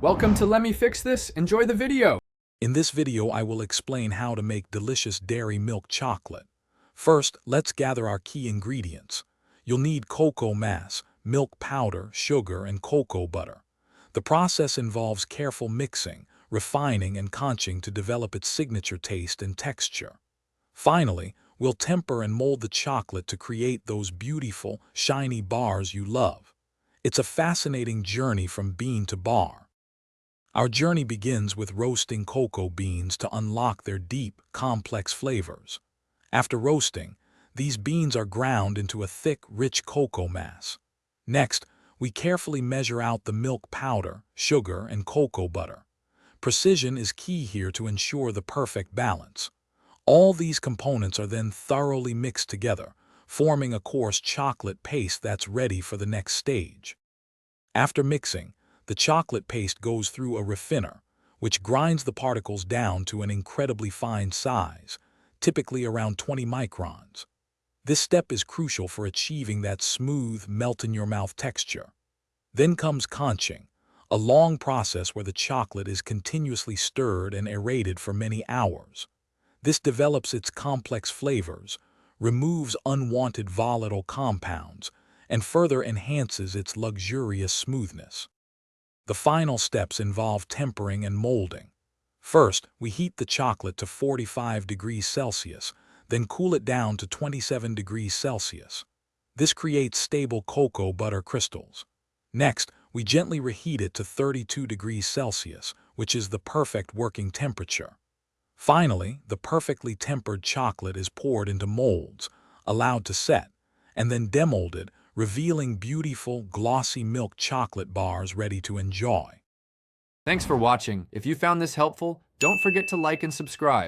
Welcome to Let Me Fix This. Enjoy the video. In this video, I will explain how to make delicious dairy milk chocolate. First, let's gather our key ingredients. You'll need cocoa mass, milk powder, sugar, and cocoa butter. The process involves careful mixing, refining, and conching to develop its signature taste and texture. Finally, we'll temper and mold the chocolate to create those beautiful, shiny bars you love. It's a fascinating journey from bean to bar. Our journey begins with roasting cocoa beans to unlock their deep, complex flavors. After roasting, these beans are ground into a thick, rich cocoa mass. Next, we carefully measure out the milk powder, sugar, and cocoa butter. Precision is key here to ensure the perfect balance. All these components are then thoroughly mixed together, forming a coarse chocolate paste that's ready for the next stage. After mixing, the chocolate paste goes through a refiner, which grinds the particles down to an incredibly fine size, typically around 20 microns. This step is crucial for achieving that smooth, melt-in-your-mouth texture. Then comes conching, a long process where the chocolate is continuously stirred and aerated for many hours. This develops its complex flavors, removes unwanted volatile compounds, and further enhances its luxurious smoothness. The final steps involve tempering and molding. First, we heat the chocolate to 45 degrees Celsius, then cool it down to 27 degrees Celsius. This creates stable cocoa butter crystals. Next, we gently reheat it to 32 degrees Celsius, which is the perfect working temperature. Finally, the perfectly tempered chocolate is poured into molds, allowed to set, and then demolded, revealing beautiful, glossy milk chocolate bars ready to enjoy. Thanks for watching. If you found this helpful, don't forget to like and subscribe.